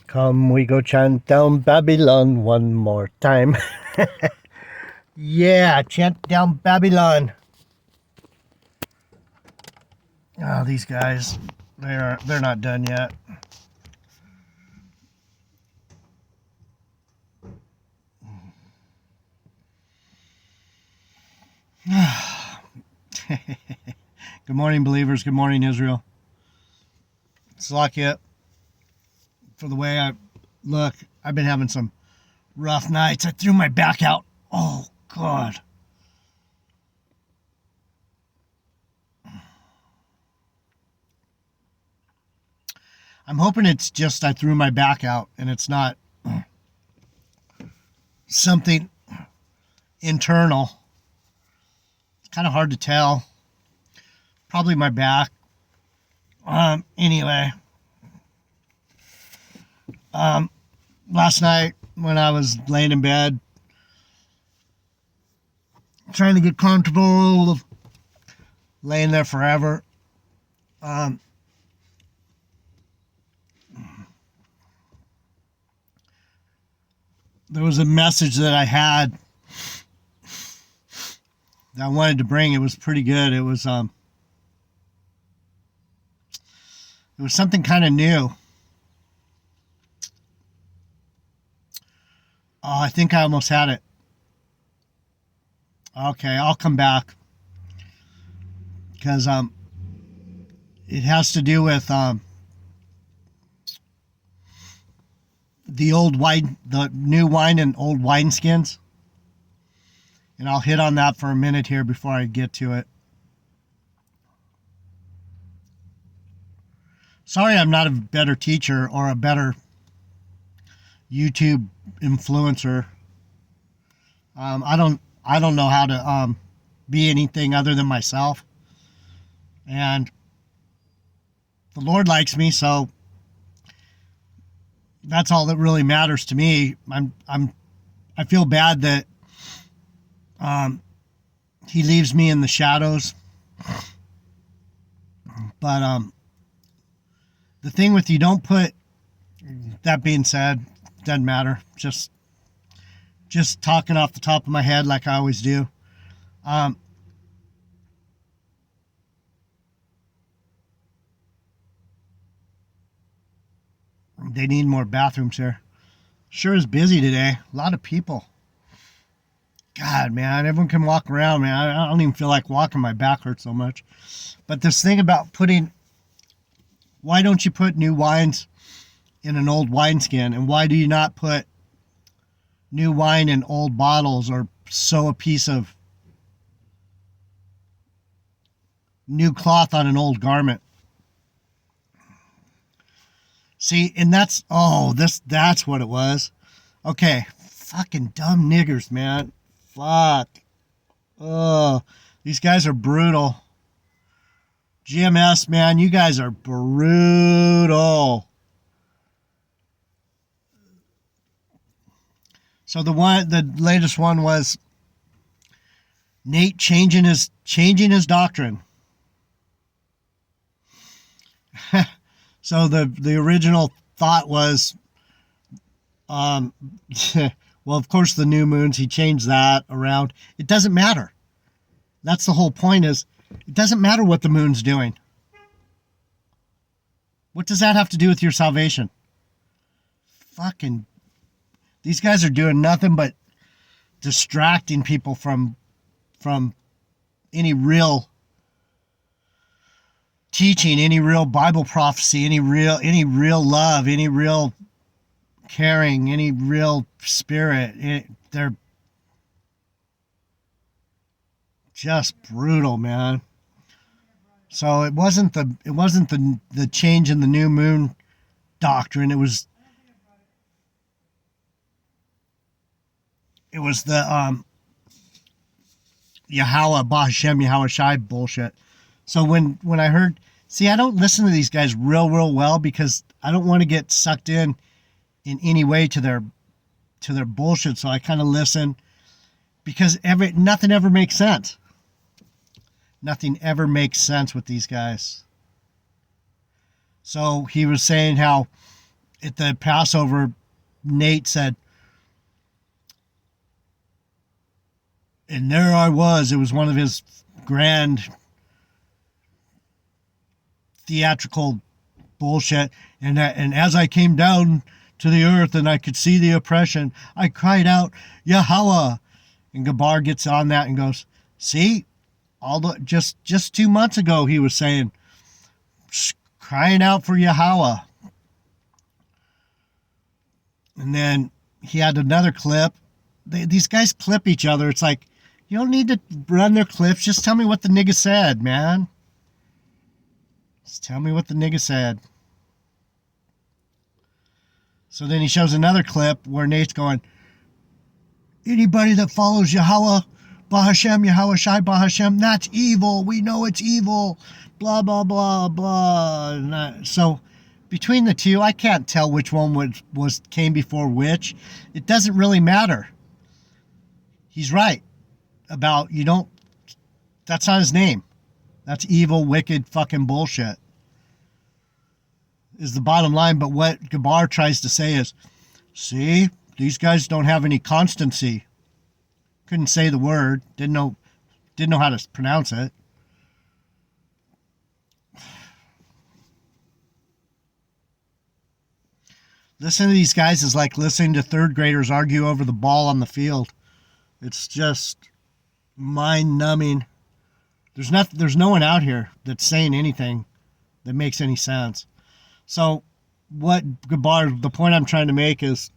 Come, we go chant down Babylon one more time. Yeah, chant down Babylon. Oh, these guys, they're not done yet. Good morning, believers. Good morning, Israel. Slakia, for the way I look, I've been having some rough nights. I threw my back out. Oh, God. I'm hoping it's just I threw my back out and it's not something internal. It's kind of hard to tell. Probably my back. Anyway. Last night when I was laying in bed, trying to get comfortable, laying there forever, there was a message that I had that I wanted to bring. It was pretty good. It was something kind of new. Oh, I think I almost had it. Okay, I'll come back because it has to do with the new wine and old wineskins, and I'll hit on that for a minute here before I get to it. Sorry, I'm not a better teacher or a better YouTube influencer. I don't know how to be anything other than myself, and the Lord likes me, so that's all that really matters to me. I feel bad that He leaves me in the shadows, but the thing with you don't put. That being said, doesn't matter. Just talking off the top of my head like I always do. They need more bathrooms here. Sure is busy today. A lot of people. God, man, everyone can walk around, man. I don't even feel like walking. My back hurts so much. But this thing about why don't you put new wines in an old wineskin? And why do you not put new wine in old bottles or sew a piece of new cloth on an old garment? See, and that's what it was. Okay, fucking dumb niggers, man. Fuck. Oh, these guys are brutal. GMS, man, you guys are brutal. So the latest one was Nate changing his doctrine. So the original thought was, well, of course the new moons, he changed that around. It doesn't matter. That's the whole point, is it doesn't matter what the moon's doing. What does that have to do with your salvation? Fucking, these guys are doing nothing but distracting people from any real teaching, any real Bible prophecy, any real love, any real caring, any real spirit. They're just brutal, man. So it wasn't the change in the new moon doctrine. It was the Yahweh Bahashem Yahweh Shai bullshit. So when I heard, see, I don't listen to these guys real well because I don't want to get sucked in any way to their bullshit. So I kind of listen because nothing ever makes sense. Nothing ever makes sense with these guys. So he was saying how at the Passover, Nate said, and there I was. It was one of his grand theatrical bullshit. And as I came down to the earth and I could see the oppression, I cried out, Yahweh. And Gabar gets on that and goes, see, just 2 months ago he was saying, crying out for Yahweh. And then he had another clip. These guys clip each other. It's like, you don't need to run their clips. Just tell me what the nigga said, man. Just tell me what the nigga said. So then he shows another clip where Nate's going, anybody that follows Yahweh, Bahashem, Yahweh Shai, Bahashem, that's evil. We know it's evil. Blah, blah, blah, blah. So between the two, I can't tell which one came before which. It doesn't really matter. He's right about that's not his name. That's evil, wicked, fucking bullshit is the bottom line. But what Gabar tries to say is, see, these guys don't have any constancy. Couldn't say the word. Didn't know how to pronounce it. Listening to these guys is like listening to third graders argue over the ball on the field. It's just mind-numbing. There's no one out here that's saying anything that makes any sense. So the point I'm trying to make is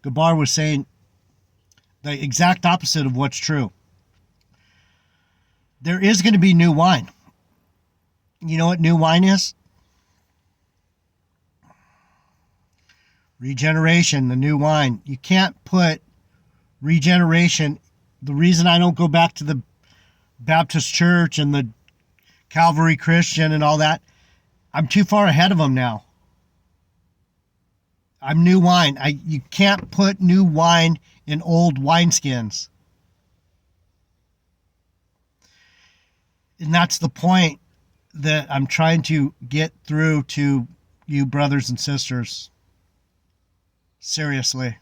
Gabar was saying the exact opposite of what's true. There is going to be new wine. You know what new wine is? Regeneration, the new wine. You can't put regeneration. The reason I don't go back to the Baptist Church and the Calvary Christian and all that, I'm too far ahead of them now. I'm new wine. You can't put new wine in old wineskins. And that's the point that I'm trying to get through to you brothers and sisters. Seriously.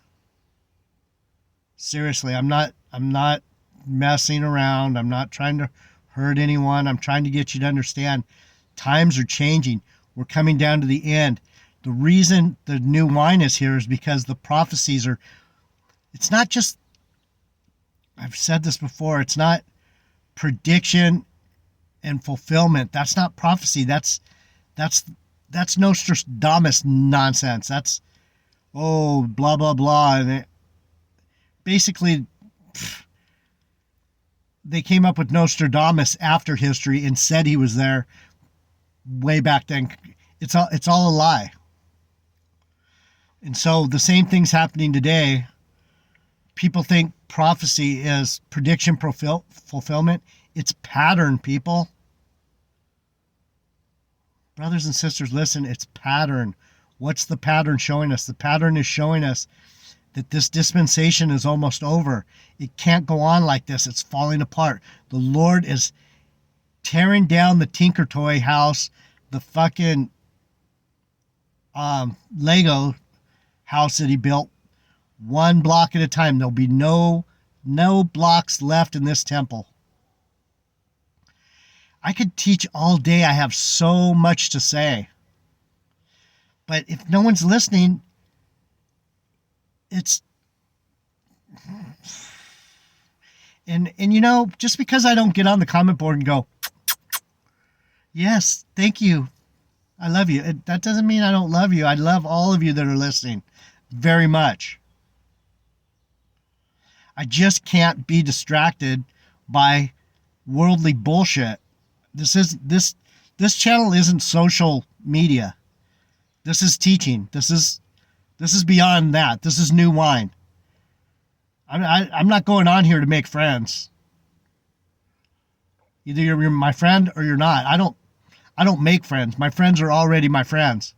I'm not messing around. I'm not trying to hurt anyone. I'm trying to get you to understand times are changing. We're coming down to the end. The reason the new wine is here is because the prophecies it's not just, I've said this before, it's not prediction and fulfillment. That's not prophecy. That's Nostradamus nonsense. That's, blah, blah, blah. And basically, they came up with Nostradamus after history and said he was there way back then. It's all a lie. And so the same thing's happening today. People think prophecy is prediction fulfillment. It's pattern, people. Brothers and sisters, listen, it's pattern. What's the pattern showing us? The pattern is showing us that this dispensation is almost over. It can't go on like this. It's falling apart. The Lord is tearing down the Tinker Toy house, the fucking Lego house that he built, one block at a time. There'll be no blocks left in this temple. I could teach all day. I have so much to say. But if no one's listening, it's... And just because I don't get on the comment board and go, yes, thank you, I love you, that doesn't mean I don't love you. I love all of you that are listening very much. I just can't be distracted by worldly bullshit. This channel isn't social media. This is teaching. This is beyond that. This is new wine. I'm not going on here to make friends. Either you're my friend or you're not. I don't make friends. My friends are already my friends.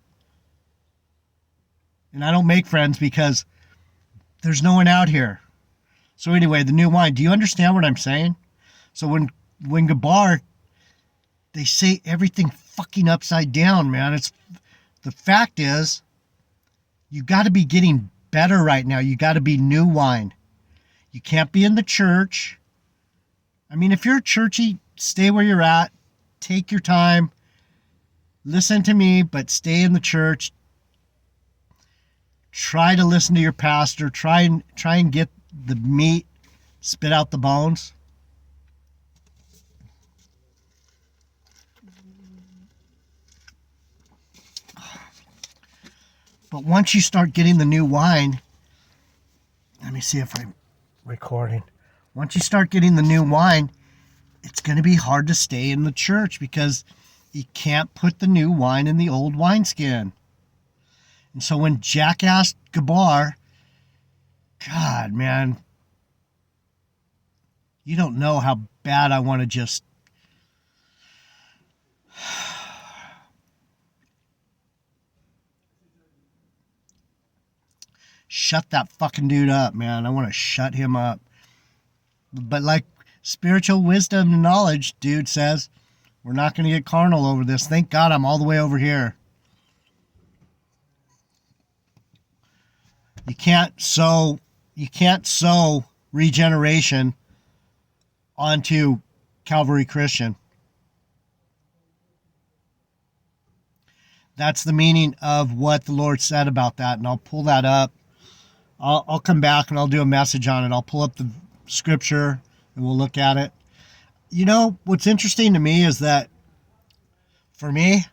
And I don't make friends because there's no one out here. So anyway, the new wine. Do you understand what I'm saying? So when Gabar, they say everything fucking upside down, man. The fact is, You got to be getting better right now. You got to be new wine. You can't be in the church. I mean, if you're churchy, stay where you're at. Take your time. Listen to me, but stay in the church. Try to listen to your pastor. Try and get the meat, spit out the bones. But once you start getting the new wine, let me see if I'm recording. Once you start getting the new wine, it's going to be hard to stay in the church because you can't put the new wine in the old wineskin. And so when Jack asked Gabar, God, man, you don't know how bad I want to just shut that fucking dude up, man. I want to shut him up. But like spiritual wisdom and knowledge, dude says, we're not going to get carnal over this. Thank God I'm all the way over here. You can't sow regeneration onto Calvary Christian. That's the meaning of what the Lord said about that, and I'll pull that up. I'll come back and I'll do a message on it. I'll pull up the scripture and we'll look at it. You know, what's interesting to me is that for me,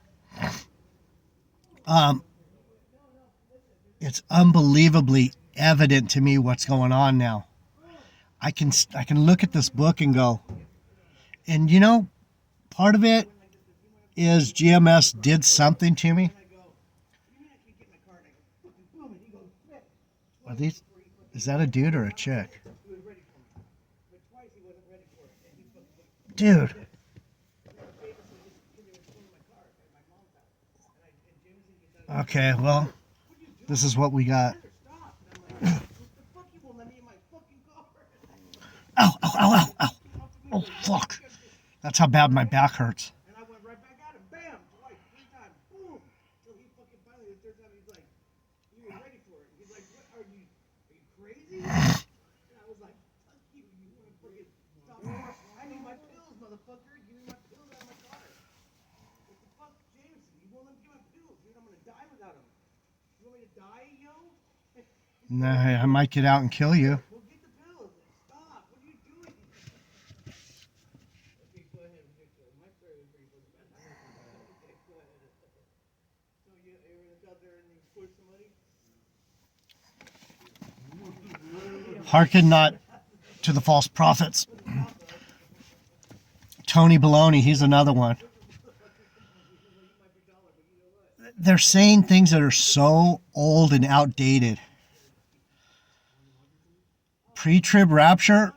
it's unbelievably evident to me what's going on now. I can look at this book and go, and you know, part of it is GMS did something to me. Are these? Is that a dude or a chick? Dude. Okay, well, this is what we got. Ow, ow, ow, ow, ow. Oh, fuck. That's how bad my back hurts. And I went right back at him. Bam! Twice, 3 times. Boom! Till he fucking finally, the third time, he's like, he was ready for it. He's like, what are you crazy? And I was like, fuck you. You want to fucking stop me? I need my pills, motherfucker. Give me my pills out of my car. What the fuck, Jameson? You won't let me get my pills, dude. I'm going to die without them. You want me to die, yo? Nah, I might get out and kill you. Hearken not to the false prophets. Tony Baloney, he's another one. They're saying things that are so old and outdated. Pre-trib rapture?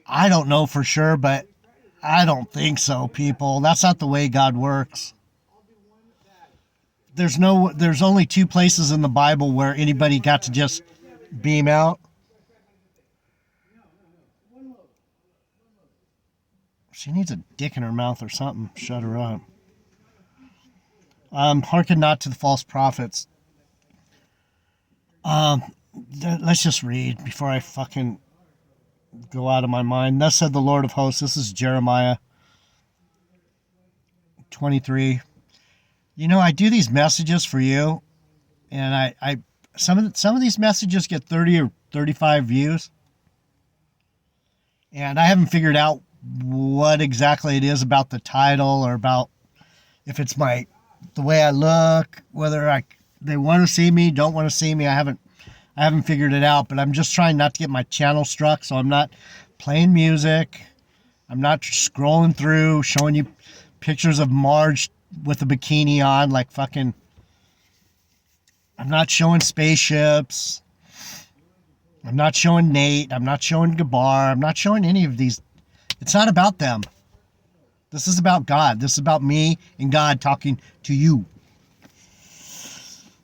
I don't know for sure, but I don't think so, people. That's not the way God works. There's only 2 places in the Bible where anybody got to just beam out. She needs a dick in her mouth or something. Shut her up. Hearken not to the false prophets. Let's just read before I fucking go out of my mind. Thus said the Lord of hosts. This is Jeremiah 23. You know, I do these messages for you, and I some of these messages get 30 or 35 views, and I haven't figured out what exactly it is about the title or about if it's the way I look, whether they want to see me, don't want to see me. I haven't figured it out, but I'm just trying not to get my channel struck, so I'm not playing music. I'm not scrolling through showing you pictures of Marge with a bikini on, like fucking. I'm not showing spaceships. I'm not showing Nate. I'm not showing Gabar. I'm not showing any of these. It's not about them. This is about God. This is about me and God talking to you.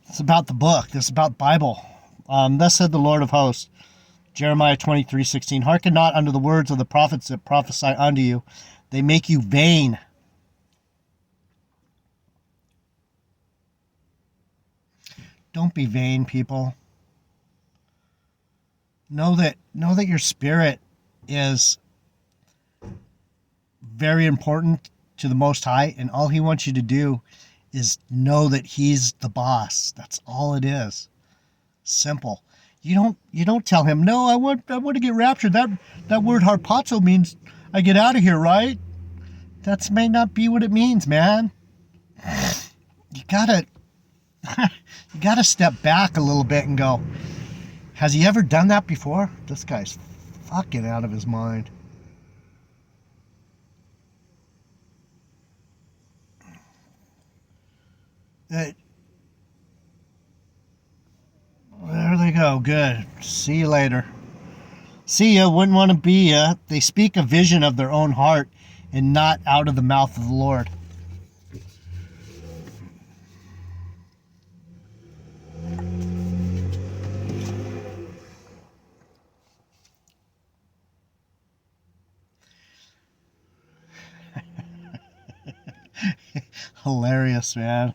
It's about the book. This is about Bible. Thus said the Lord of hosts, Jeremiah 23:16. Hearken not unto the words of the prophets that prophesy unto you. They make you vain. Don't be vain, people. Know that your spirit is very important to the Most High, and all He wants you to do is know that He's the boss. That's all it is. Simple. You don't tell Him, no, I want to get raptured. That word harpazo means I get out of here, right? That may not be what it means, man. You gotta you gotta step back a little bit and go, has he ever done that before? This guy's fucking out of his mind. There they go. Good. See you later. See ya. Wouldn't want to be ya. They speak a vision of their own heart and not out of the mouth of the Lord. Hilarious, man.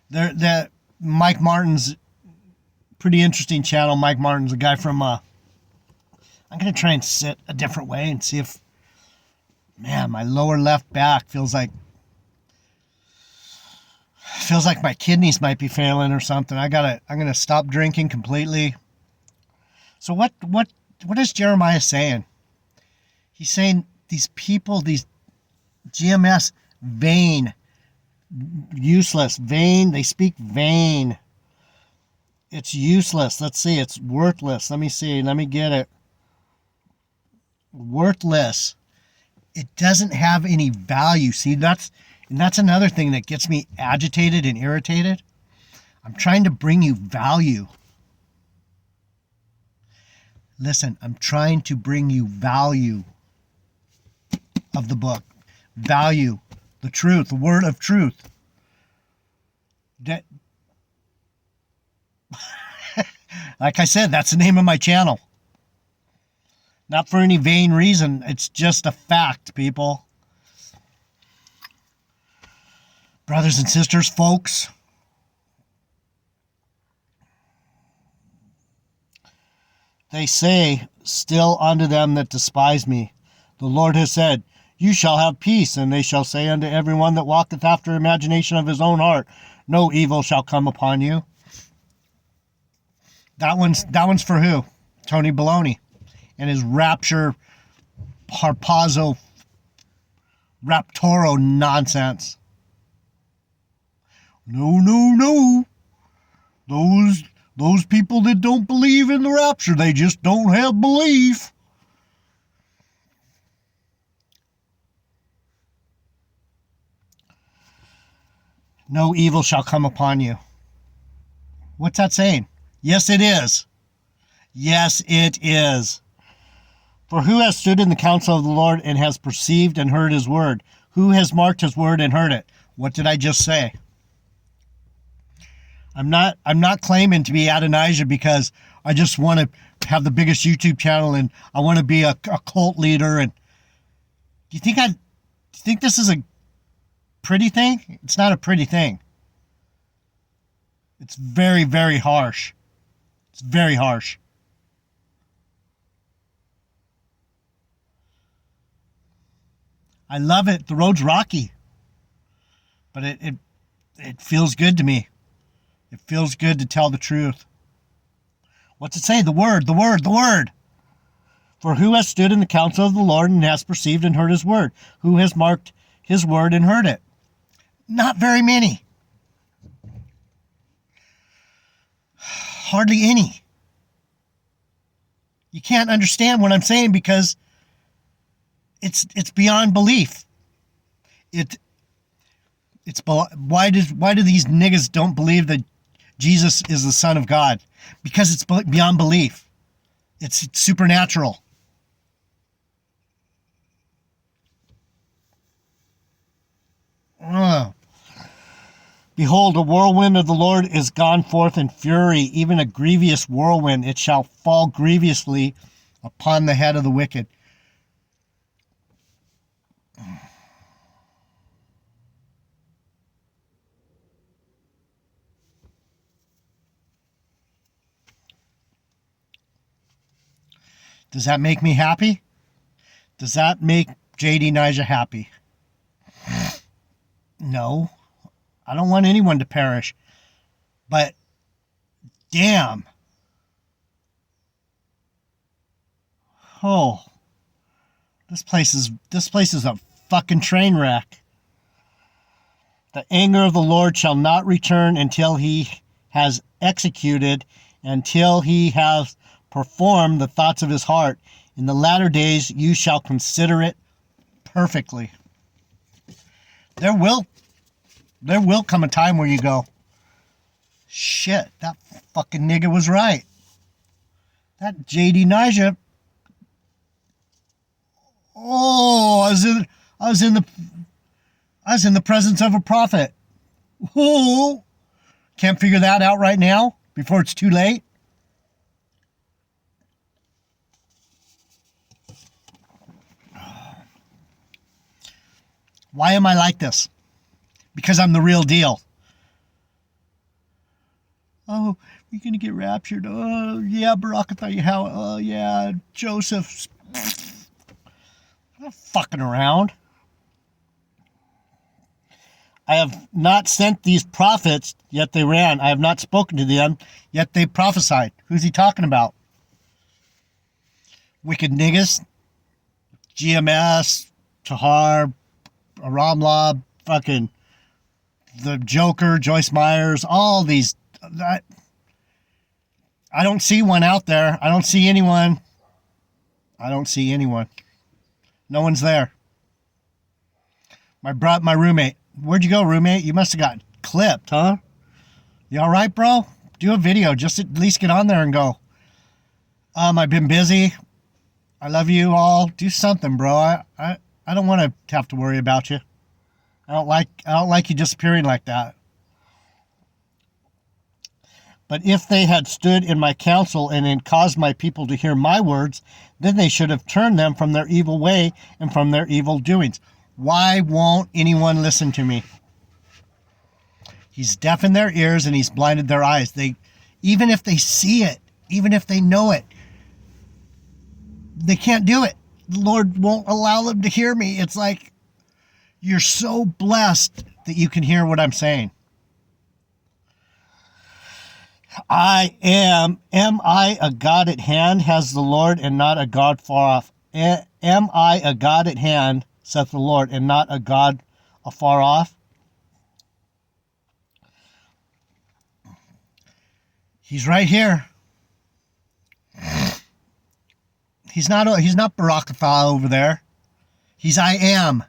That Mike Martin's pretty interesting channel. Mike Martin's a guy from I'm gonna try and sit a different way and see if, man, my lower left back feels like my kidneys might be failing or something. I'm gonna stop drinking completely. So what is Jeremiah saying? He's saying these people, these GMS, vain, useless, vain. They speak vain. It's useless. Let's see. It's worthless. Let me see. Let me get it. Worthless. It doesn't have any value. See, that's another thing that gets me agitated and irritated. I'm trying to bring you value. Listen, I'm trying to bring you value of the book. Value. The truth. The word of truth. That, like I said, that's the name of my channel. Not for any vain reason. It's just a fact, people. Brothers and sisters, folks. They say, still unto them that despise me, the Lord has said, you shall have peace, and they shall say unto every one that walketh after imagination of his own heart, no evil shall come upon you. That one's for who? Tony Baloney and his rapture harpazo raptoro nonsense. No. Those people that don't believe in the rapture, they just don't have belief. No evil shall come upon you. What's that saying? Yes, it is. Yes, it is. For who has stood in the counsel of the Lord and has perceived and heard his word? Who has marked his word and heard it? What did I just say? I'm not claiming to be Adonijah because I just want to have the biggest YouTube channel and I want to be a cult leader. And do you think this is a pretty thing? It's not a pretty thing. It's very, very harsh. It's very harsh. I love it. The road's rocky, but it feels good to me. It feels good to tell the truth. What's it say? The word. For who has stood in the counsel of the Lord and has perceived and heard his word? Who has marked his word and heard it? Not very many. Hardly any. You can't understand what I'm saying because it's beyond belief. It's why do these niggas don't believe that Jesus is the Son of God? Because it's beyond belief. It's supernatural. Oh. Behold, a whirlwind of the Lord is gone forth in fury, even a grievous whirlwind. It shall fall grievously upon the head of the wicked. Does that make me happy? Does that make JD Nija happy? No. I don't want anyone to perish. But damn. Oh. This place is a fucking train wreck. The anger of the Lord shall not return until he has executed, until he has performed the thoughts of his heart. In the latter days you shall consider it perfectly. There will come a time where you go, shit, that fucking nigga was right. That JD Nija. Oh, I was in the presence of a prophet. Oh, can't figure that out right now before it's too late. Why am I like this? Because I'm the real deal. Oh, you're going to get raptured. Oh, yeah, Barakatha, how? Oh, yeah, Joseph. I'm not fucking around. I have not sent these prophets, yet they ran. I have not spoken to them, yet they prophesied. Who's he talking about? Wicked niggas, GMS, Tahar, Ramlab, fucking the Joker, Joyce Myers, all these. I don't see one out there. I don't see anyone. No one's there. My roommate. Where'd you go, roommate? You must have got clipped, huh? You all right, bro? Do a video. Just at least get on there and go. I've been busy. I love you all. Do something, bro. I don't want to have to worry about you. I don't like you disappearing like that. But if they had stood in my counsel and had caused my people to hear my words, then they should have turned them from their evil way and from their evil doings. Why won't anyone listen to me? He's deafened their ears and he's blinded their eyes. Even if they see it, even if they know it, they can't do it. The Lord won't allow them to hear me. It's like, you're so blessed that you can hear what I'm saying. Am I a God at hand, has the Lord, and not a God far off? Am I a God at hand, saith the Lord, and not a God afar off? He's right here. He's not Barakatha over there. He's I am.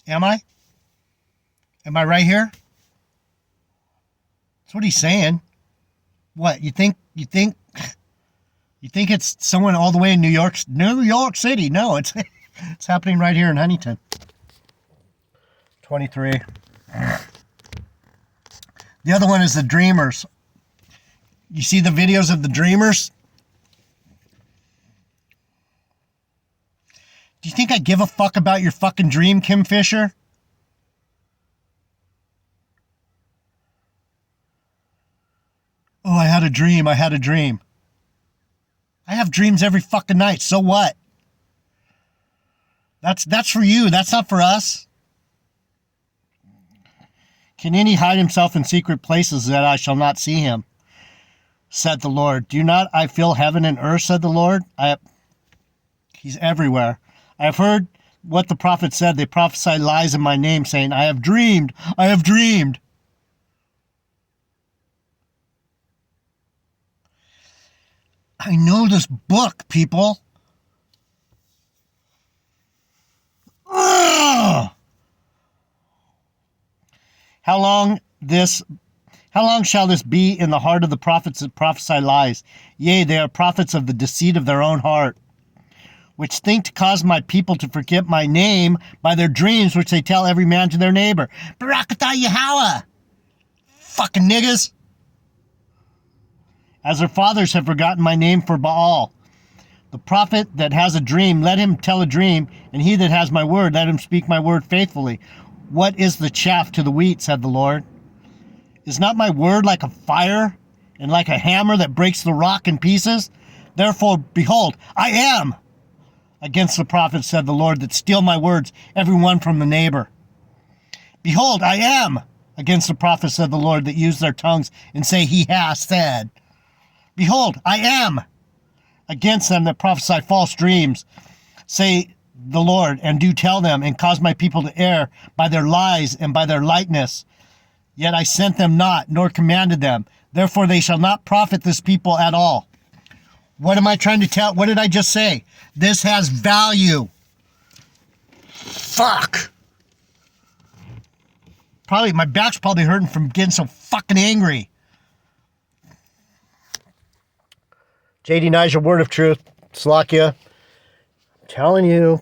Am I? Am I right here? That's what he's saying. What, you think it's someone all the way in New York City? No, it's happening right here in Huntington. 23. The other one is the Dreamers. You see the videos of the Dreamers? Do you think I give a fuck about your fucking dream, Kim Fisher? Oh, I had a dream. I have dreams every fucking night. So what? That's for you. That's not for us. Can any hide himself in secret places that I shall not see him? Said the Lord. Do not I fill heaven and earth, said the Lord? He's everywhere. I have heard what the prophet said. They prophesied lies in my name, saying, I have dreamed. I have dreamed. I know this book, people. Ugh! How long shall this be in the heart of the prophets that prophesy lies? Yea, they are prophets of the deceit of their own heart, which think to cause my people to forget my name by their dreams, which they tell every man to their neighbor. Barakatha Yahweh! Fucking niggas! As their fathers have forgotten my name for Baal. The prophet that has a dream, let him tell a dream, and he that has my word, let him speak my word faithfully. What is the chaff to the wheat, said the Lord? Is not my word like a fire, and like a hammer that breaks the rock in pieces? Therefore, behold, I am against the prophets, said the Lord, that steal my words, every one from the neighbor. Behold, I am against the prophets, said the Lord, that use their tongues and say, he has said. Behold, I am against them that prophesy false dreams, say the Lord, and do tell them, and cause my people to err by their lies and by their lightness. Yet I sent them not, nor commanded them. Therefore they shall not profit this people at all. What am I trying to tell? What did I just say? This has value. Fuck. Probably, my back's probably hurting from getting so fucking angry. JD Niger, word of truth. Slovakia. I'm telling you,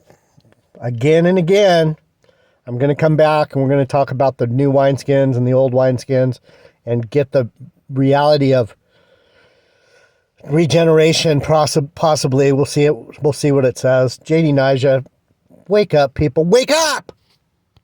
again and again, I'm going to come back and we're going to talk about the new wineskins and the old wineskins and get the reality of regeneration, possibly. We'll see it. We'll see what it says. JD Niger, wake up, people. Wake up!